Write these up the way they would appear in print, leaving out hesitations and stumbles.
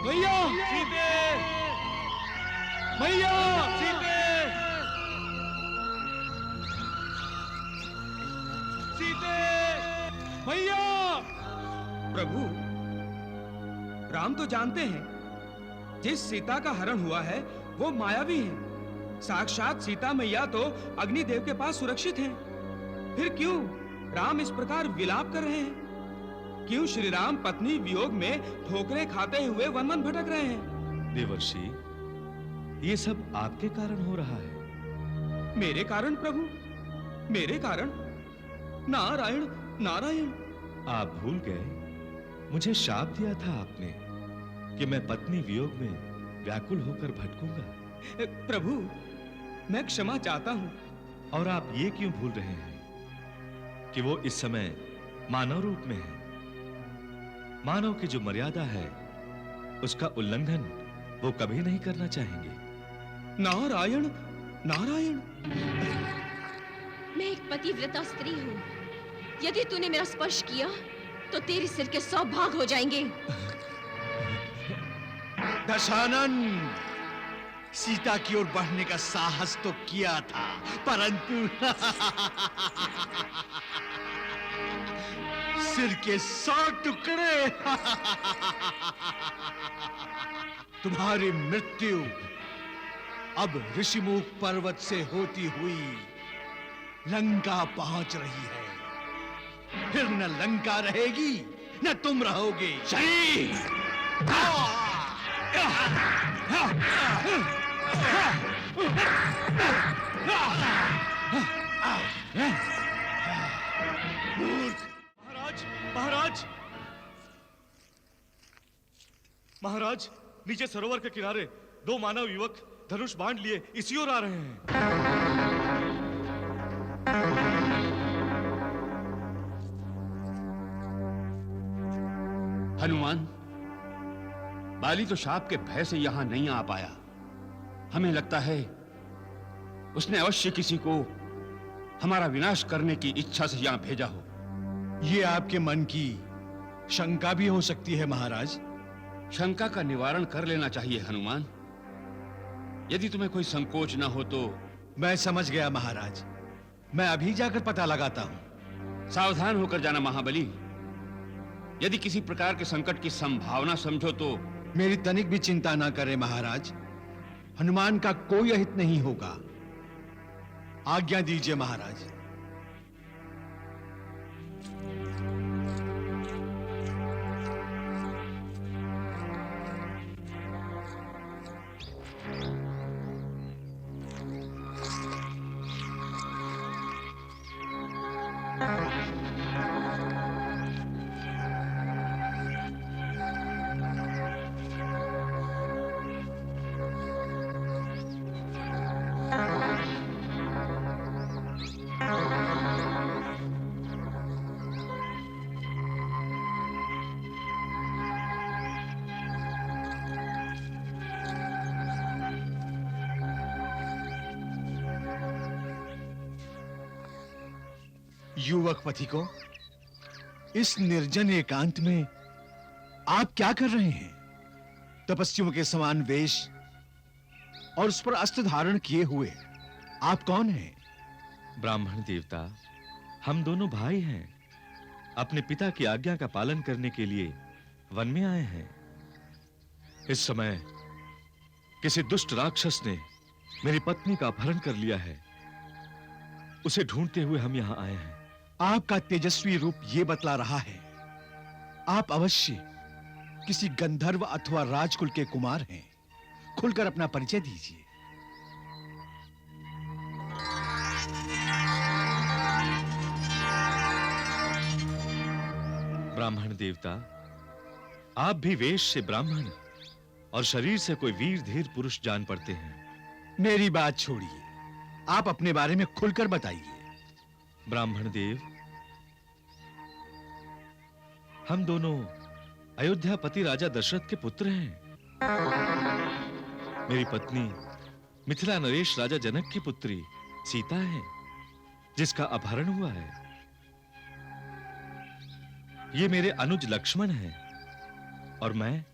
भैया सीते, भैया सीते, सीते, भैया। प्रभु, राम तो जानते हैं जिस सीता का हरण हुआ है वो मायावी है। साक्षात सीता मैया तो अग्निदेव के पास सुरक्षित हैं। फिर क्यों राम इस प्रकार विलाप कर रहे हैं? क्यों श्री राम पत्नी वियोग में ठोकरें खाते हुए वन वन भटक रहे हैं? देवर्षि, ये सब आपके कारण हो रहा है। मेरे कारण प्रभु? मेरे कारण? नारायण नारायण। आप भूल गए, मुझे शाप दिया था आपने कि मैं पत्नी वियोग में व्याकुल होकर भटकूंगा। प्रभु, मैं क्षमा चाहता हूं। और आप ये क्यों भूल रहे हैं कि वो इस समय मानव रूप में है? मानव की जो मर्यादा है उसका उल्लंघन वो कभी नहीं करना चाहेंगे। नारायण नारायण। मैं एक पतिव्रता स्त्री हूं। यदि तूने मेरा स्पर्श किया तो तेरे सिर के 100 भाग हो जाएंगे। दशानन, सीता की ओर बढ़ने का साहस तो किया था, परंतु सिर के 100 टुकड़े। तुम्हारी मृत्यु अब ऋषिमुख पर्वत से होती हुई लंका पहुंच रही है। फिर न लंका रहेगी न तुम रहोगे। शरीर महाराज, महाराज, महाराज, नीचे सरोवर के किनारे 2 मानव युवक धनुष बाण लिए इसी ओर आ रहे हैं। हनुमान, बाली तो शाप के भय से यहां नहीं आ पाया। हमें लगता है उसने अवश्य किसी को हमारा विनाश करने की इच्छा से यहां भेजा हो। ये आपके मन की शंका भी हो सकती है महाराज। शंका का निवारण कर लेना चाहिए हनुमान। यदि तुम्हें कोई संकोच ना हो तो। मैं समझ गया महाराज, मैं अभी जाकर पता लगाता हूं। सावधान होकर जाना महाबली। यदि किसी प्रकार के संकट की संभावना समझो तो। मेरी तनिक भी चिंता ना करें महाराज, हनुमान का कोई अहित नहीं होगा। आज्ञा दीजिए महाराज। युवक पति को इस निर्जन एकांत में आप क्या कर रहे हैं? तपस्वियों के समान वेश और उस पर अस्त्र धारण किए हुए आप कौन हैं? ब्राह्मण देवता, हम दोनों भाई हैं। अपने पिता की आज्ञा का पालन करने के लिए वन में आए हैं। इस समय किसी दुष्ट राक्षस ने मेरी पत्नी का अपहरण कर लिया है। उसे ढूंढते हुए हम यहां आए हैं। आपका तेजस्वी रूप यह बतला रहा है आप अवश्य किसी गंधर्व अथवा राजकुल के कुमार हैं। खुलकर अपना परिचय दीजिए। ब्राह्मण देवता, आप भी वेश से ब्राह्मण और शरीर से कोई वीर धीर पुरुष जान पड़ते हैं। मेरी बात छोड़िए, आप अपने बारे में खुलकर बताइए। ब्राह्मण देव, हम दोनों अयोध्यापति राजा दशरथ के पुत्र हैं। मेरी पत्नी मिथिला नरेश राजा जनक की पुत्री सीता है, जिसका अपहरण हुआ है। ये मेरे अनुज लक्ष्मण हैं और मैं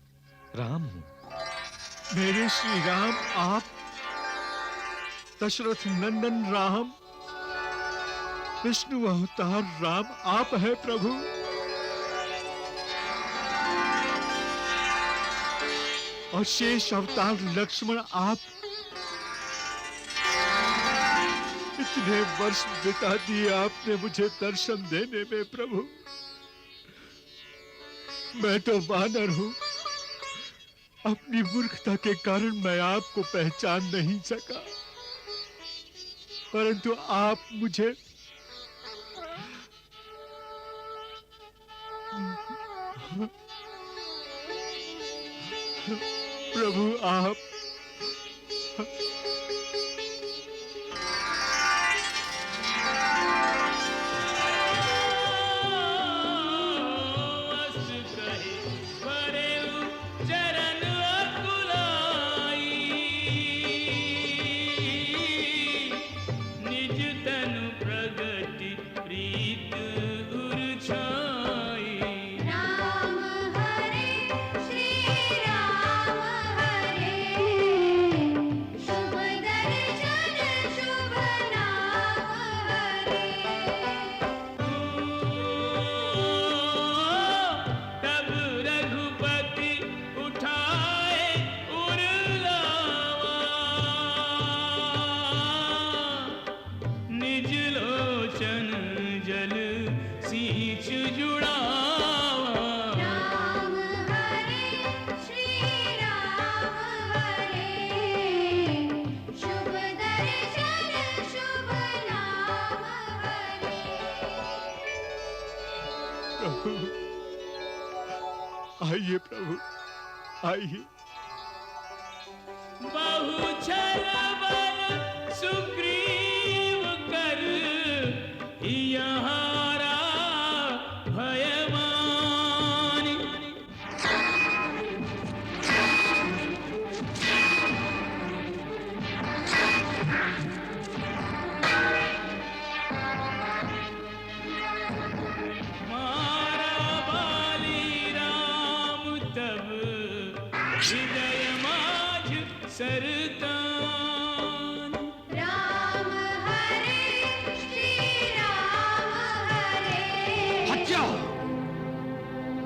राम हूं। मेरे श्री राम, आप दशरथ नंदन राम, विष्णु अवतार राम आप है प्रभु। और शेष अवतार लक्ष्मण आप। इतने वर्ष बिता दिए आपने मुझे दर्शन देने में प्रभु। मैं तो वानर हूं, अपनी मूर्खता के कारण मैं आपको पहचान नहीं सका, परंतु आप मुझे प्रभु आप आइए प्रभु आइए। बहु छल बल सुग्रीव कर यहारा भयमान। सरतान राम हरे श्री राम हरे। हत्या,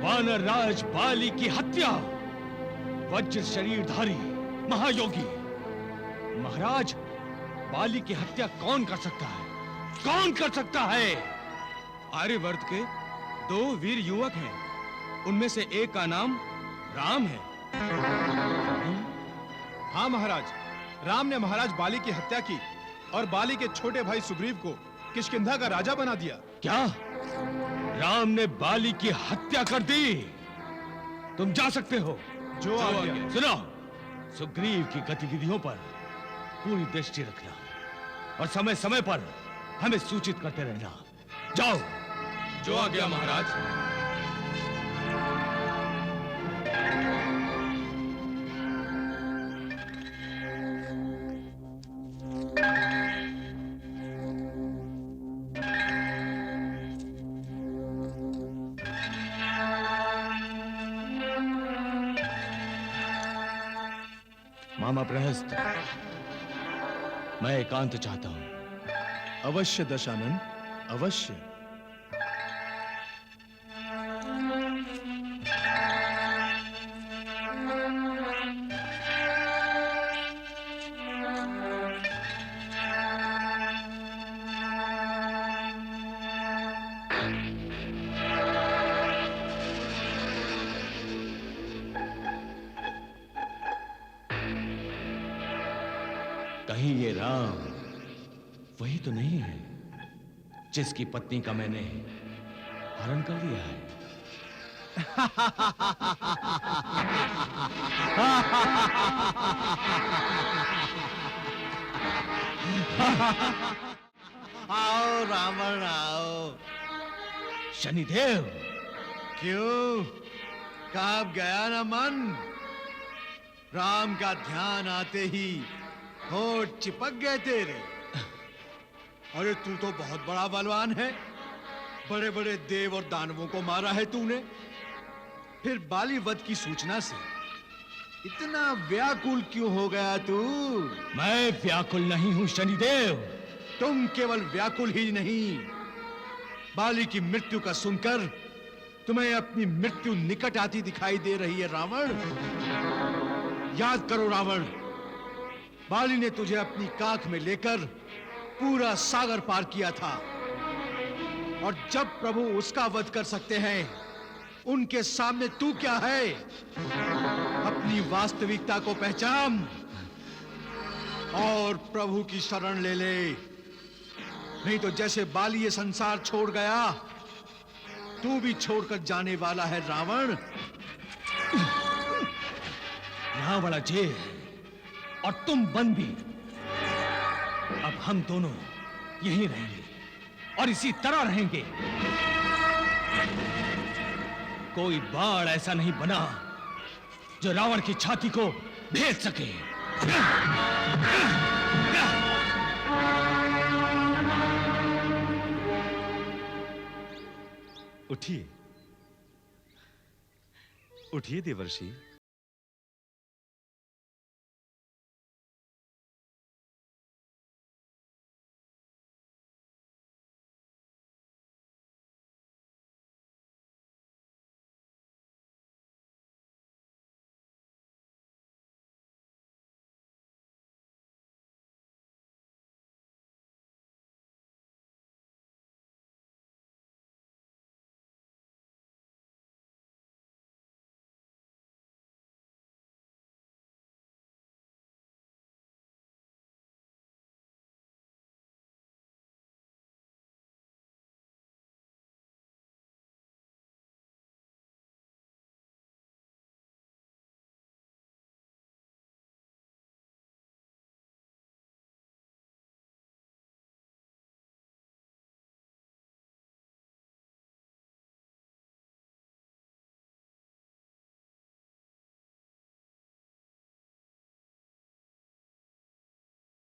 वानर राज बाली की हत्या। वज्र शरीरधारी महायोगी महाराज, बाली की हत्या कौन कर सकता है? कौन कर सकता है? आर्यवर्त के 2 वीर युवक हैं, उनमें से एक का नाम राम है। हाँ महाराज, राम ने महाराज बाली की हत्या की और बाली के छोटे भाई सुग्रीव को किष्किंधा का राजा बना दिया। क्या राम ने बाली की हत्या कर दी? तुम जा सकते हो। जो आज्ञा। सुनो, सुग्रीव की गतिविधियों पर पूरी दृष्टि रखना और समय समय पर हमें सूचित करते रहना। जाओ। जो आज्ञा महाराज। मामा प्रहस्त, मैं एकांत चाहता हूं। अवश्य दशानन, अवश्य। कहीं ये राम वही तो नहीं है जिसकी पत्नी का मैंने हरण कर लिया है? आओ रावण आओ। शनिदेव, क्यों, कांप गया ना मन? राम का ध्यान आते ही होठ चिपक गए तेरे। अरे तू तो बहुत बड़ा बलवान है, बड़े बड़े देव और दानवों को मारा है तूने। फिर बाली वध की सूचना से इतना व्याकुल क्यों हो गया तू? मैं व्याकुल नहीं हूं शनिदेव। तुम केवल व्याकुल ही नहीं, बाली की मृत्यु का सुनकर तुम्हें अपनी मृत्यु निकट आती दिखाई दे रही है रावण। याद करो रावण, बाली ने तुझे अपनी काख में लेकर पूरा सागर पार किया था, और जब प्रभु उसका वध कर सकते हैं, उनके सामने तू क्या है? अपनी वास्तविकता को पहचान और प्रभु की शरण ले ले, नहीं तो जैसे बाली ये संसार छोड़ गया, तू भी छोड़कर जाने वाला है रावण। रावण अजय और तुम बंदी, अब हम दोनों यहीं रहेंगे और इसी तरह रहेंगे। कोई बाढ़ ऐसा नहीं बना जो रावण की छाती को भेद सके। उठिए, उठिए देवर्षि।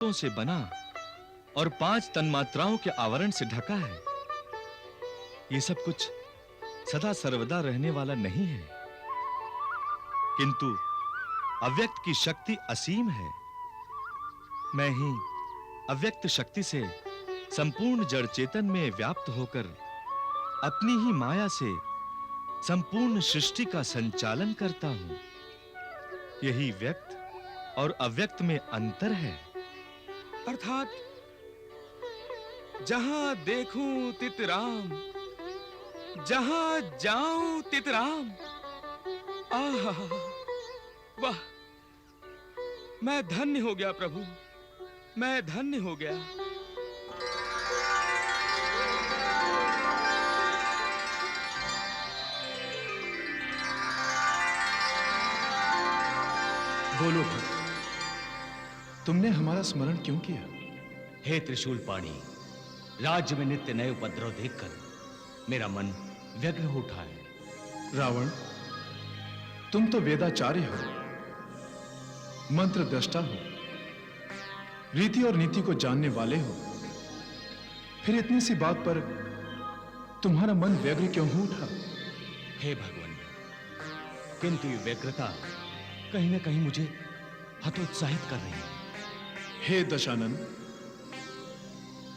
से बना और 5 तन्मात्राओं के आवरण से ढका है। ये सब कुछ सदा सर्वदा रहने वाला नहीं है, किंतु अव्यक्त की शक्ति असीम है। मैं ही अव्यक्त शक्ति से संपूर्ण जड़ चेतन में व्याप्त होकर अपनी ही माया से संपूर्ण सृष्टि का संचालन करता हूं। यही व्यक्त और अव्यक्त में अंतर है। अर्थात जहां देखूं तित राम, जहां जाऊं तित राम। आहा, वाह, मैं धन्य हो गया प्रभु, मैं धन्य हो गया। बोलो भक्त, तुमने हमारा स्मरण क्यों किया? हे त्रिशूल पाणी, राज्य में नित्य नए उपद्रव देखकर मेरा मन व्यग्र हो उठा है। रावण, तुम तो वेदाचार्य हो, मंत्र दृष्टा हो, रीति और नीति को जानने वाले हो, फिर इतनी सी बात पर तुम्हारा मन व्यग्र क्यों हो उठा? हे भगवान, किंतु ये व्यग्रता कहीं ना कहीं मुझे हतोत्साहित कर रही है। हे दशानन,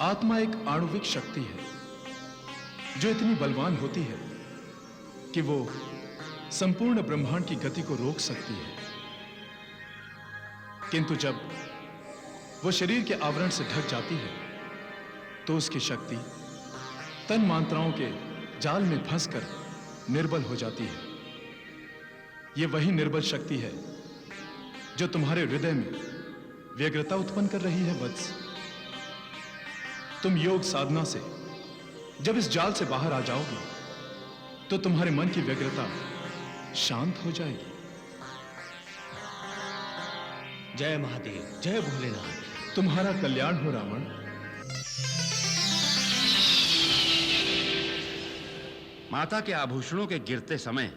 आत्मा एक आणुविक शक्ति है जो इतनी बलवान होती है कि वो संपूर्ण ब्रह्मांड की गति को रोक सकती है, किंतु जब वो शरीर के आवरण से ढक जाती है तो उसकी शक्ति तन मात्राओं के जाल में फंसकर निर्बल हो जाती है। ये वही निर्बल शक्ति है जो तुम्हारे हृदय में व्यग्रता उत्पन्न कर रही है वत्स। तुम योग साधना से जब इस जाल से बाहर आ जाओगे तो तुम्हारे मन की व्यग्रता शांत हो जाएगी। जय महादेव, जय भोलेनाथ। तुम्हारा कल्याण हो रावण। माता के आभूषणों के गिरते समय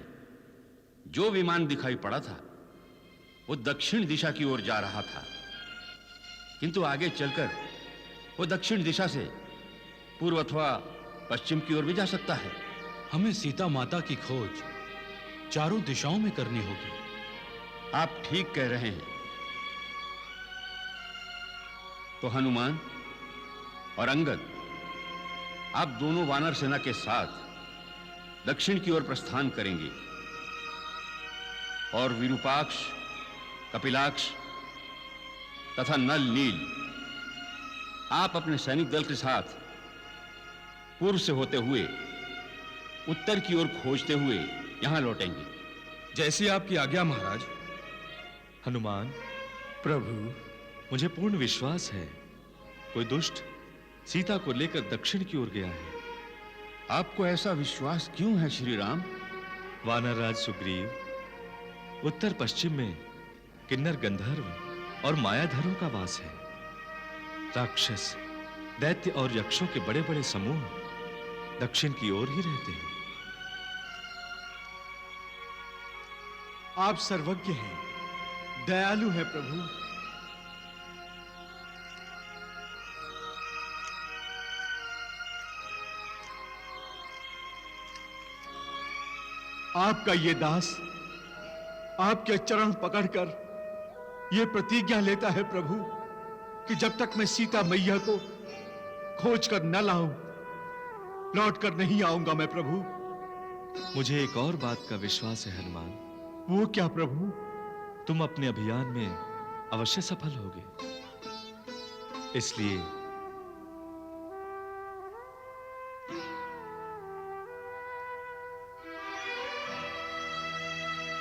जो विमान दिखाई पड़ा था वो दक्षिण दिशा की ओर जा रहा था, किंतु आगे चलकर वो दक्षिण दिशा से पूर्व अथवा पश्चिम की ओर भी जा सकता है। हमें सीता माता की खोज चारों दिशाओं में करनी होगी। आप ठीक कह रहे हैं। तो हनुमान और अंगद, आप दोनों वानर सेना के साथ दक्षिण की ओर प्रस्थान करेंगे और विरूपाक्ष, कपिलाक्ष तथा नल नील आप अपने सैनिक दल के साथ पूर्व से होते हुए उत्तर की ओर खोजते हुए यहां लौटेंगे। जैसी आपकी आज्ञा महाराज। हनुमान, प्रभु, मुझे पूर्ण विश्वास है कोई दुष्ट सीता को लेकर दक्षिण की ओर गया है। आपको ऐसा विश्वास क्यों है श्री राम? वानरराज सुग्रीव, उत्तर पश्चिम में किन्नर गंधर्व और मायाधरों का वास है। राक्षस, दैत्य और यक्षों के बड़े बड़े समूह दक्षिण की ओर ही रहते हैं। आप सर्वज्ञ हैं, दयालु हैं प्रभु। आपका ये दास आपके चरण पकड़कर ये प्रतिज्ञा लेता है प्रभु कि जब तक मैं सीता मैया को खोज कर न लाऊं, लौट कर नहीं आऊंगा मैं प्रभु। मुझे एक और बात का विश्वास है हनुमान। वो क्या प्रभु? तुम अपने अभियान में अवश्य सफल होगे। इसलिए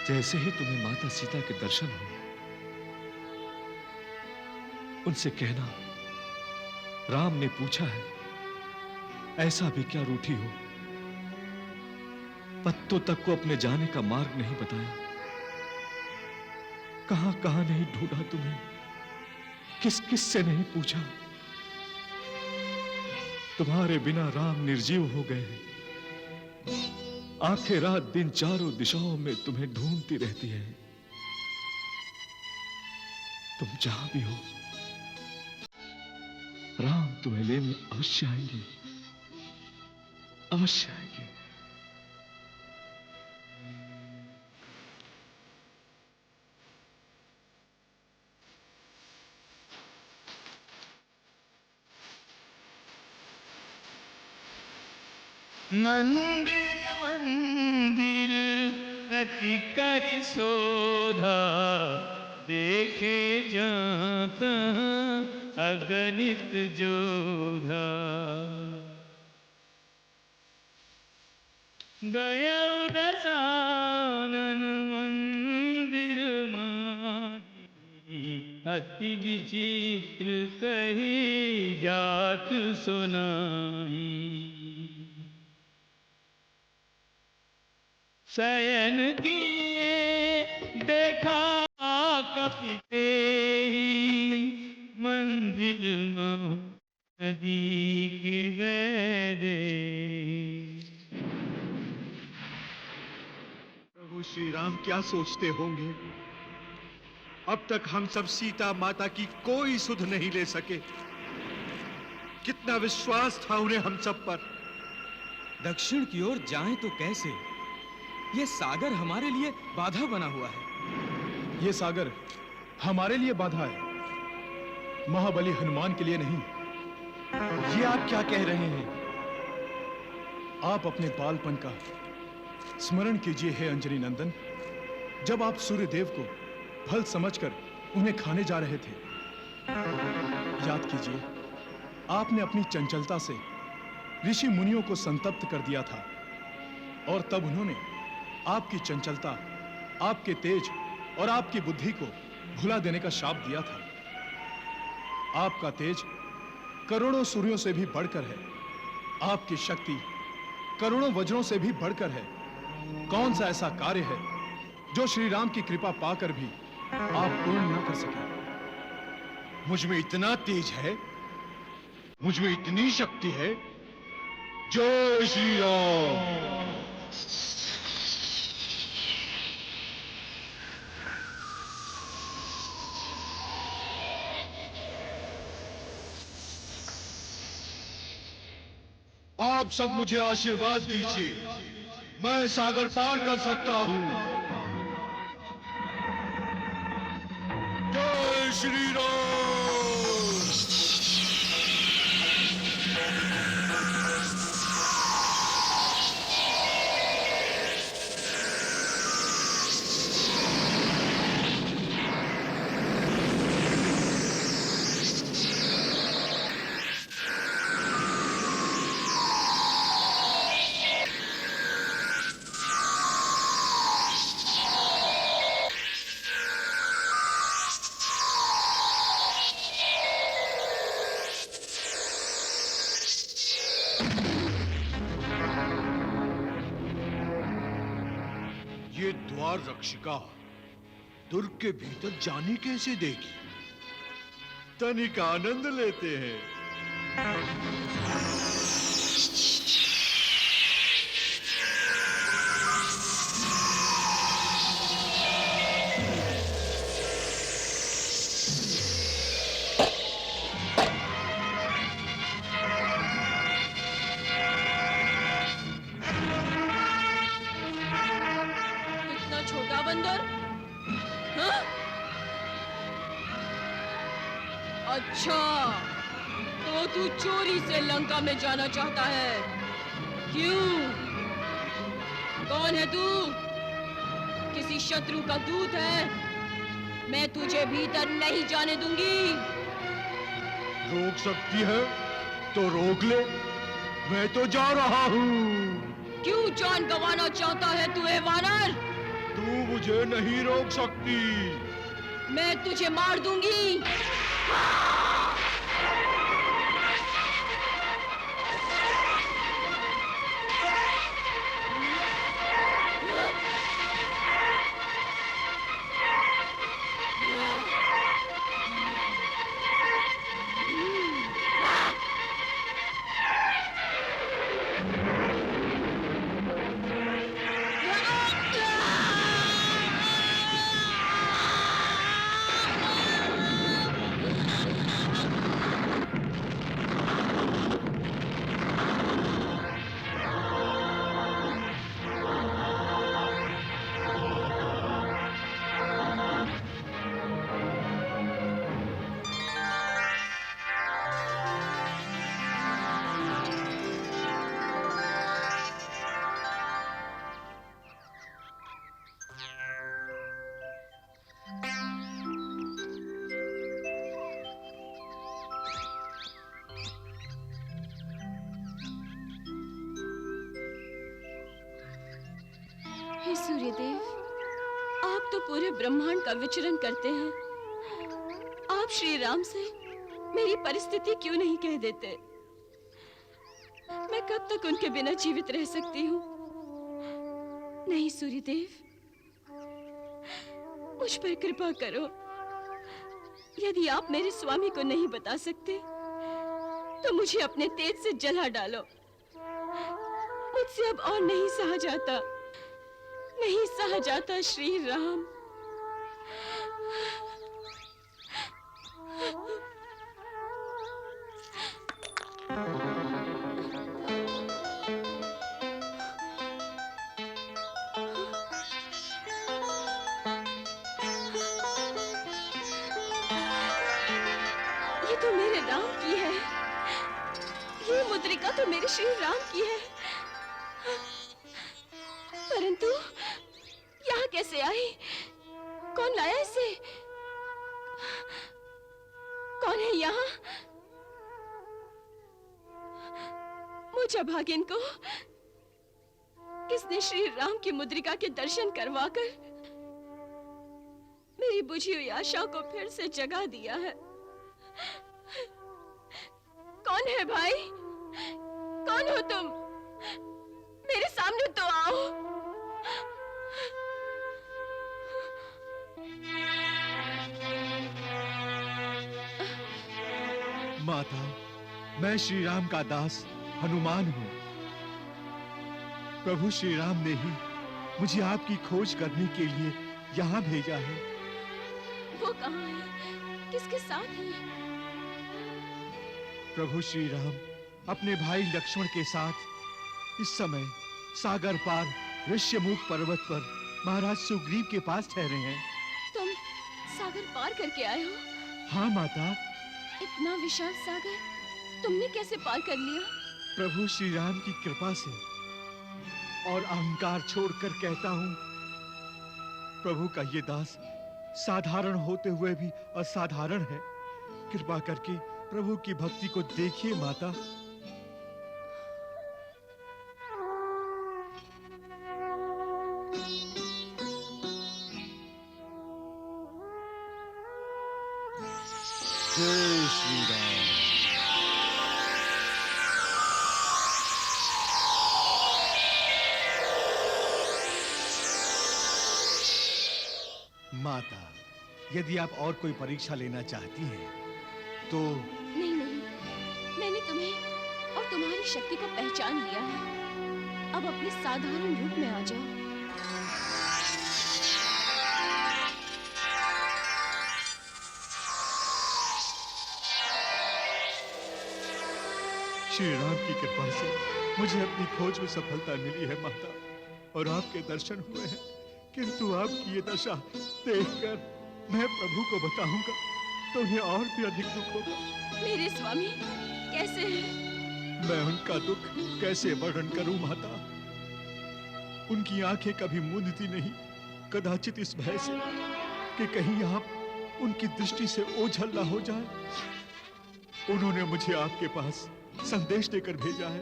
जैसे ही तुम्हें माता सीता के दर्शन हो, उनसे कहना राम ने पूछा है, ऐसा भी क्या रूठी हो, पत्तों तक को अपने जाने का मार्ग नहीं बताया, कहां कहां नहीं ढूंढा तुम्हें, किस किस से नहीं पूछा, तुम्हारे बिना राम निर्जीव हो गए। आंखें रात दिन चारों दिशाओं में तुम्हें ढूंढती रहती है। तुम जहां भी हो, राम तुम्हें लेने अवश्य आएंगे, अवश्य आएंगे। मंदिर मंदिर अति कर शोधा, देखे जाता अगणित जोधा। गया दशानन मंदिर माही, अति विचित्र कही जात सुनाई। शयन किए देखा कपिते, मंदिर नदी की गए। प्रभु श्री राम क्या सोचते होंगे? अब तक हम सब सीता माता की कोई सुध नहीं ले सके। कितना विश्वास था उन्हें हम सब पर। दक्षिण की ओर जाएं तो कैसे? ये सागर हमारे लिए बाधा बना हुआ है। ये सागर हमारे लिए बाधा है, महाबली हनुमान के लिए नहीं। ये आप क्या कह रहे हैं? आप अपने बालपन का स्मरण कीजिए हे अंजनी नंदन, जब आप सूर्यदेव को फल समझकर उन्हें खाने जा रहे थे। याद कीजिए, आपने अपनी चंचलता से ऋषि मुनियों को संतप्त कर दिया था, और तब उन्होंने आपकी चंचलता, आपके तेज और आपकी बुद्धि को भुला देने का शाप दिया था। आपका तेज करोड़ों सूर्यों से भी बढ़कर है, आपकी शक्ति करोड़ों वज्रों से भी बढ़कर है। कौन सा ऐसा कार्य है जो श्री राम की कृपा पाकर भी आप पूर्ण न कर सके? मुझ में इतना तेज है, मुझ में इतनी शक्ति है। जय श्री राम। आप सब मुझे आशीर्वाद दीजिए, मैं सागर पार कर सकता हूं। जय श्री राम। ये द्वार रक्षिका दुर्ग के भीतर जाने कैसे देगी? तनिक आनंद लेते हैं। इतना छोटा बंदर? हाँ? अच्छा, तो तू चोरी से लंका में जाना चाहता है? क्यों? कौन है तू? किसी शत्रु का दूत है? मैं तुझे भीतर नहीं जाने दूंगी। रोक सकती है तो रोक ले, मैं तो जा रहा हूँ। क्यों जान गंवाना चाहता है तू, ए वानर? तू मुझे नहीं रोक सकती। मैं तुझे मार दूंगी। हे सूर्यदेव, आप तो पूरे ब्रह्मांड का विचरण करते हैं। आप श्री राम से मेरी परिस्थिति क्यों नहीं कह देते? मैं कब तक उनके बिना जीवित रह सकती हूँ? नहीं सूर्यदेव, मुझ पर कृपा करो। यदि आप मेरे स्वामी को नहीं बता सकते तो मुझे अपने तेज से जला डालो। मुझसे अब और नहीं सहा जाता, नहीं सहा जाता श्री राम। ये तो मेरे राम की है। ये मुद्रिका तो मेरे श्री राम की है। परंतु यहाँ कैसे आई? कौन लाया इसे? कौन है यहाँ? मुझे भागिन को किसने श्री राम की मुद्रिका के दर्शन करवाकर मेरी बुझी हुई आशा को फिर से जगा दिया है? कौन है भाई? कौन हो तुम? मेरे सामने तो आओ। माता, मैं श्री राम का दास हनुमान हूँ। प्रभु श्री राम ने ही मुझे आपकी खोज करने के लिए यहाँ भेजा है। वो कहाँ है? किसके साथ है? प्रभु श्री राम अपने भाई लक्ष्मण के साथ इस समय सागर पार ऋष्यमुख पर्वत पर महाराज सुग्रीव के पास ठहरे हैं। तुम सागर पार करके आए हो? हाँ माता, इतना विशाल सागर तुमने कैसे पार कर लिया? प्रभु श्री राम की कृपा से। और अहंकार छोड़कर कहता हूं, प्रभु का ये दास साधारण होते हुए भी असाधारण है। कृपा करके प्रभु की भक्ति को देखिए माता। जय श्री राम। माता, यदि आप और कोई परीक्षा लेना चाहती हैं, तो नहीं नहीं, मैंने तुम्हें और तुम्हारी शक्ति को पहचान लिया है। अब अपने साधारण रूप में आ जाओ। श्री राम की कृपा से मुझे अपनी खोज में सफलता मिली है माता, और आपके दर्शन हुए हैं। किंतु आपकी ये दशा देखकर मैं प्रभु को बताऊंगा तो उन्हें और भी अधिक दुख होगा। मेरे स्वामी कैसे हैं? मैं उनका दुख कैसे वर्णन करूं माता। उनकी आंखें कभी मूंदती नहीं, कदाचित इस भय से कि कहीं आप उनकी दृष्टि से ओझल ना हो जाए। उन्होंने मुझे आपके पास संदेश देकर भेजा है।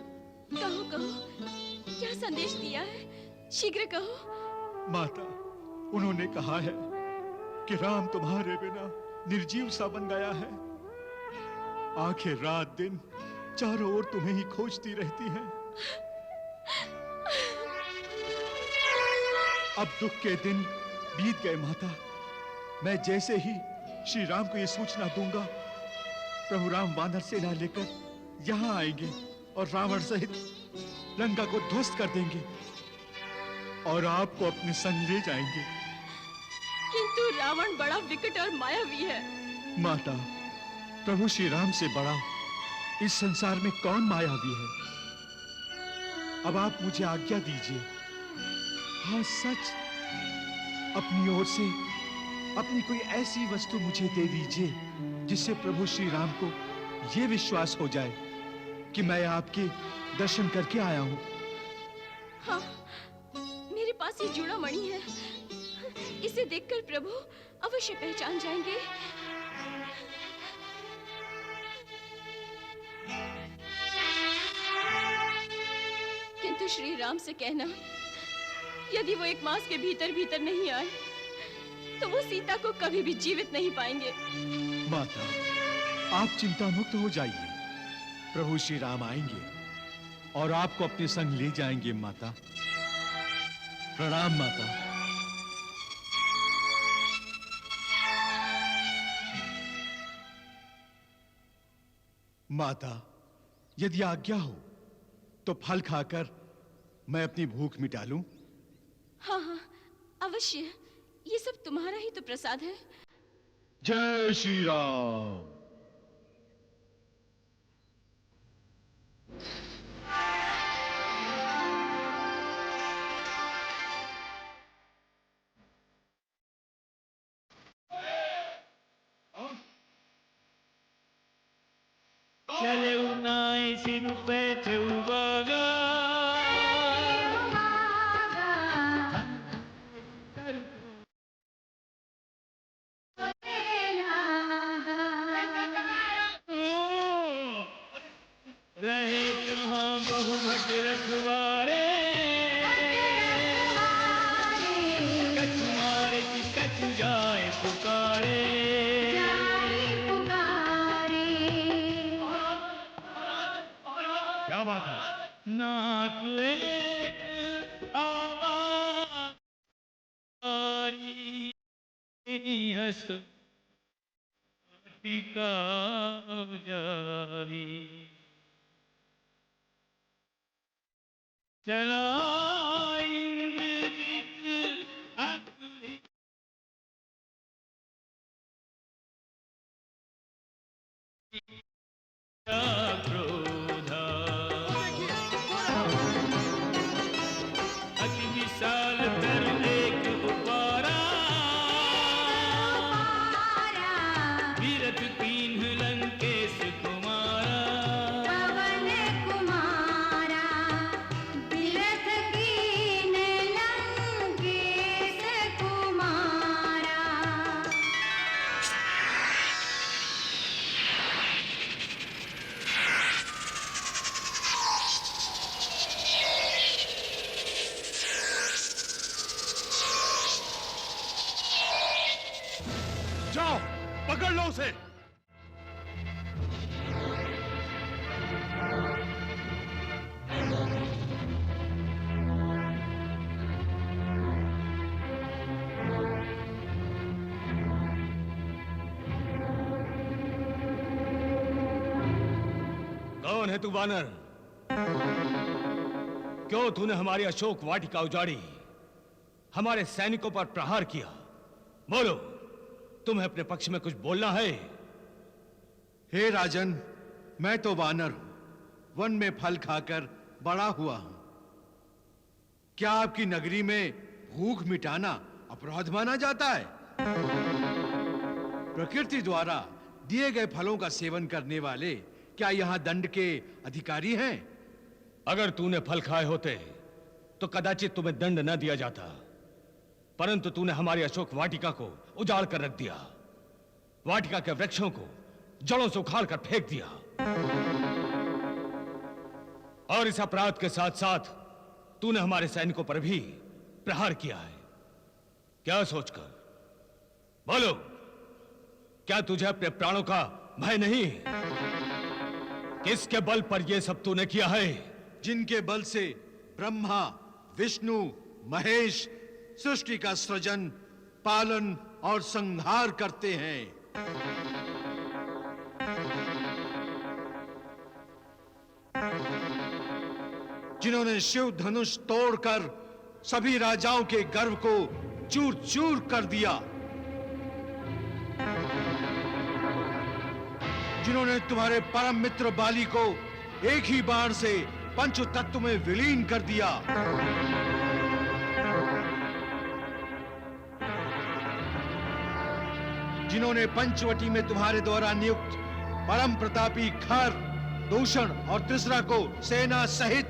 कहो कहो, क्या संदेश दिया है? शीघ्र कहो। माता, उन्होंने कहा है कि राम तुम्हारे बिना निर्जीव सा बन गया है। आंखें रात दिन चारों ओर तुम्हें ही खोजती रहती हैं। अब दुख के दिन बीत गए माता। मैं जैसे ही श्री राम को यह सूचना दूंगा, प्रभु राम वानर सेना लेकर यहाँ आएंगे और रावण सहित लंका को ध्वस्त कर देंगे और आपको अपने संग ले जाएंगे। किंतु रावण बड़ा विकट और मायावी है। माता, प्रभु श्री राम से बड़ा इस संसार में कौन मायावी है? अब आप मुझे आज्ञा दीजिए। हाँ सच, अपनी ओर से अपनी कोई ऐसी वस्तु मुझे दे दीजिए जिससे प्रभु श्री राम को यह विश्वास हो जाए कि मैं आपके दर्शन करके आया हूं। हाँ, मेरे पास ये चूड़ामणि है। इसे देखकर प्रभु अवश्य पहचान जाएंगे। किंतु श्री राम से कहना, यदि वो 1 मास के भीतर भीतर नहीं आए तो वो सीता को कभी भी जीवित नहीं पाएंगे। माता, आप चिंता मुक्त हो जाइए। प्रभु श्री राम आएंगे और आपको अपने संग ले जाएंगे माता। प्रणाम माता। माता, यदि आज्ञा हो तो फल खाकर मैं अपनी भूख मिटा लूं। हाँ हाँ, अवश्य। ये सब तुम्हारा ही तो प्रसाद है। जय श्री राम। चले उनाई सिर पे चुबागा रहे जहाँ बहुमत रखवारे कछु मारे कि कछु जाए पुकारे क्या बात है? नाकुए हस टीका जारी चलाई क्रोधा अति विशाल तर एक उपारा विरत जाओ, पकड़ लो उसे। कौन है तू वानर? क्यों तूने हमारी अशोक वाटिका उजाड़ी, हमारे सैनिकों पर प्रहार किया? बोलो, तुम्हें अपने पक्ष में कुछ बोलना है? हे राजन, मैं तो वानर हूं, वन में फल खाकर बड़ा हुआ हूं। क्या आपकी नगरी में भूख मिटाना अपराध माना जाता है? प्रकृति द्वारा दिए गए फलों का सेवन करने वाले क्या यहां दंड के अधिकारी हैं? अगर तूने फल खाए होते तो कदाचित तुम्हें दंड न दिया जाता, परंतु तूने हमारी अशोक वाटिका को उजाड़ कर रख दिया, वाटिका के वृक्षों को जड़ों से उखाड़ कर फेंक दिया, और इस अपराध के साथ साथ तूने हमारे सैनिकों पर भी प्रहार किया है। क्या सोचकर? बोलो, क्या तुझे अपने प्राणों का भय नहीं? किसके बल पर यह सब तूने किया है? जिनके बल से ब्रह्मा, विष्णु, महेश सृष्टि का सृजन, पालन और संहार करते हैं। जिन्होंने शिव धनुष तोड़कर सभी राजाओं के गर्व को चूर चूर कर दिया, जिन्होंने तुम्हारे परम मित्र बाली को एक ही बाण से पंच तत्व में विलीन कर दिया, जिन्होंने पंचवटी में तुम्हारे द्वारा नियुक्त परम प्रतापी खर, दूषण और त्रिसरा को सेना सहित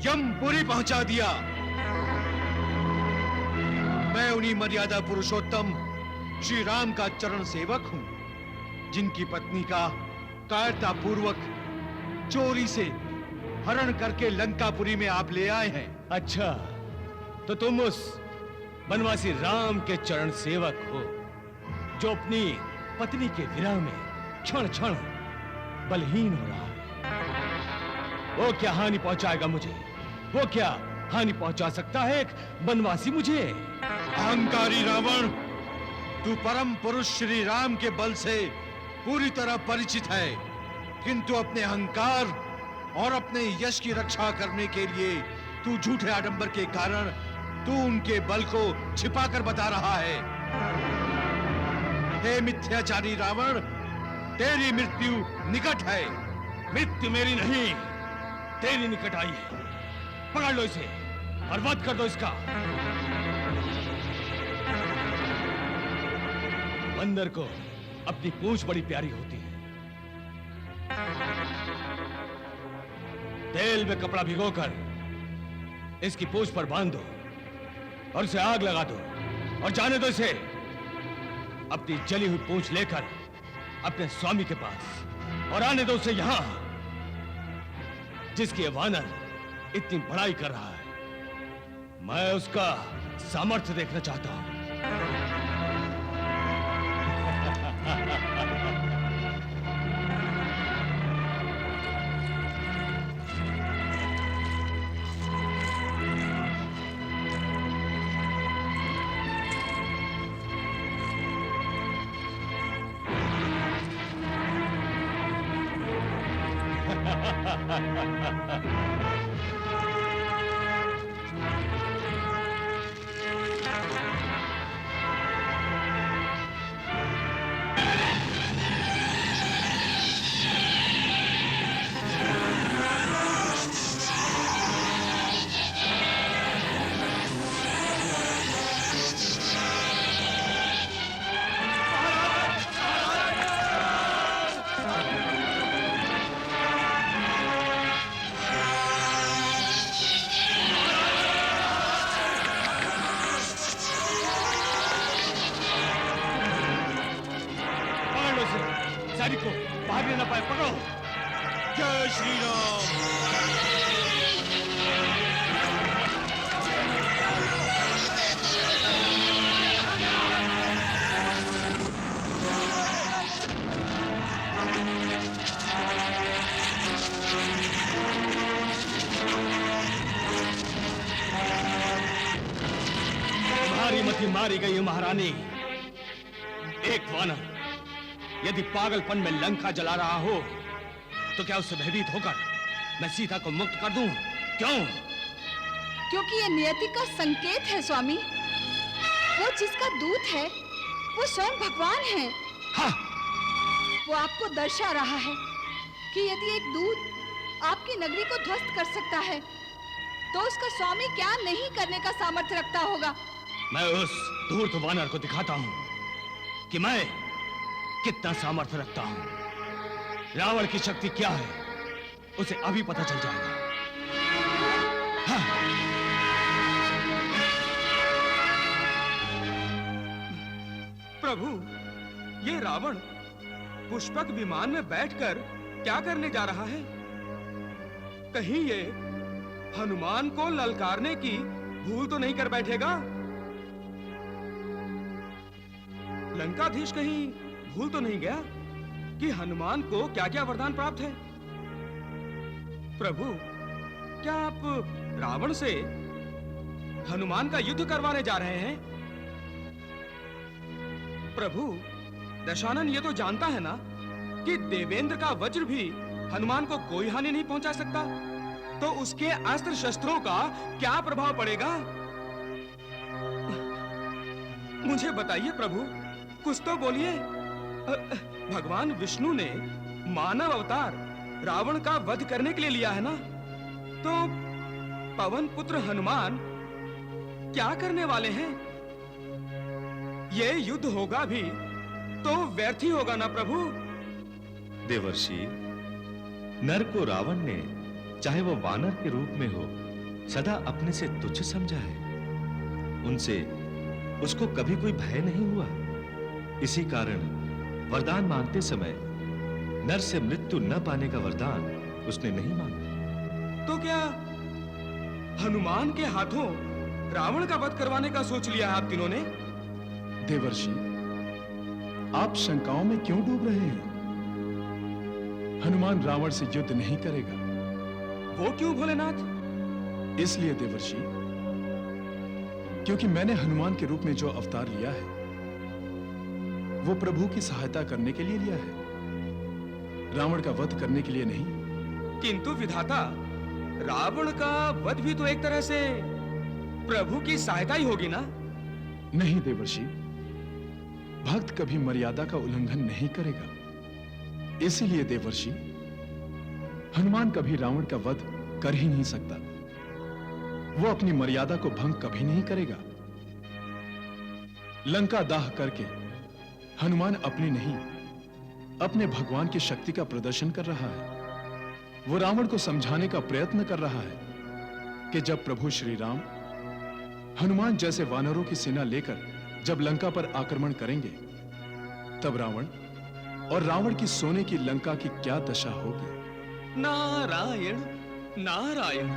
यमपुरी पहुंचा दिया। मैं उन्हीं मर्यादा पुरुषोत्तम श्री राम का चरण सेवक हूं, जिनकी पत्नी का कायरता पूर्वक चोरी से हरण करके लंकापुरी में आप ले आए हैं। अच्छा, तो तुम उस बनवासी राम के चरण सेवक हो, जो अपनी पत्नी के विरह में क्षण क्षण बलहीन हो रहा है। वो क्या हानि पहुंचाएगा मुझे? वो क्या हानि पहुंचा सकता है एक बनवासी मुझे? अहंकारी रावण, तू परम पुरुष श्री राम के बल से पूरी तरह परिचित है, किंतु अपने अहंकार और अपने यश की रक्षा करने के लिए तू झूठे आडंबर के कारण तू उनके बल को छिपाकर बता रहा है। हे मिथ्याचारी रावण, तेरी मृत्यु निकट है। मृत्यु मेरी नहीं, तेरी निकट आई है। पकड़ लो इसे और वध कर दो इसका। बंदर को अपनी पूंछ बड़ी प्यारी होती है। तेल में कपड़ा भिगोकर इसकी पूंछ पर बांध दो और इसे आग लगा दो और जाने दो इसे। अपनी जली हुई पूंछ लेकर अपने स्वामी के पास और आने दो उसे यहां, जिसकी ये वानर इतनी बड़ाई कर रहा है। मैं उसका सामर्थ्य देखना चाहता हूं। सैनिक को भागने न पाए, पकड़ो। जय श्री राम। मारी गई महारानी। एक वानर यदि पागलपन में लंका जला रहा हो तो क्या उससे भयभीत होकर मैं सीता को मुक्त कर दूं? क्यों? क्योंकि ये नियति का संकेत है स्वामी। वो जिसका दूत है वो स्वयं भगवान है। हाँ। वो आपको दर्शा रहा है कि यदि एक दूत आपकी नगरी को ध्वस्त कर सकता है तो उसका स्वामी क्या नहीं करने का सामर्थ्य रखता होगा। मैं उस धूर्त वानर को दिखाता हूं कि मैं कितना सामर्थ्य रखता हूं। रावण की शक्ति क्या है उसे अभी पता चल जाएगा। हाँ। प्रभु, ये रावण पुष्पक विमान में बैठकर क्या करने जा रहा है? कहीं ये हनुमान को ललकारने की भूल तो नहीं कर बैठेगा? लंकाधीश कहीं भूल तो नहीं गया कि हनुमान को क्या-क्या वरदान प्राप्त है? प्रभु, क्या आप रावण से हनुमान का युद्ध करवाने जा रहे हैं? प्रभु, दशानन ये तो जानता है ना कि देवेंद्र का वज्र भी हनुमान को कोई हानि नहीं पहुंचा सकता, तो उसके अस्त्र शस्त्रों का क्या प्रभाव पड़ेगा? मुझे बताइए प्रभु, कुछ तो बोलिए। भगवान विष्णु ने मानव अवतार रावण का वध करने के लिए लिया है ना, तो पवन पुत्र हनुमान क्या करने वाले हैं? ये युद्ध होगा भी तो व्यर्थ ही होगा ना प्रभु? देवर्षि, नर को रावण ने चाहे वो वानर के रूप में हो सदा अपने से तुच्छ समझा है। उनसे उसको कभी कोई भय नहीं हुआ। इसी कारण वरदान मांगते समय नर से मृत्यु न पाने का वरदान उसने नहीं मांगा। तो क्या हनुमान के हाथों रावण का वध करवाने का सोच लिया है आप तीनों ने? देवर्षि, आप शंकाओं में क्यों डूब रहे हैं? हनुमान रावण से युद्ध नहीं करेगा। वो क्यों भोलेनाथ? इसलिए देवर्षि, क्योंकि मैंने हनुमान के रूप में जो अवतार लिया है वो प्रभु की सहायता करने के लिए लिया है, रावण का वध करने के लिए नहीं। किंतु विधाता, रावण का वध भी तो एक तरह से प्रभु की सहायता ही होगी ना? नहीं देवर्षि, भक्त कभी मर्यादा का उल्लंघन नहीं करेगा। इसीलिए देवर्षि, हनुमान कभी रावण का वध कर ही नहीं सकता। वो अपनी मर्यादा को भंग कभी नहीं करेगा। लंका दाह करके हनुमान अपनी नहीं, अपने भगवान की शक्ति का प्रदर्शन कर रहा है। वो रावण को समझाने का प्रयत्न कर रहा है कि जब प्रभु श्री राम हनुमान जैसे वानरों की सेना लेकर जब लंका पर आक्रमण करेंगे, तब रावण और रावण की सोने की लंका की क्या दशा होगी। नारायण नारायण।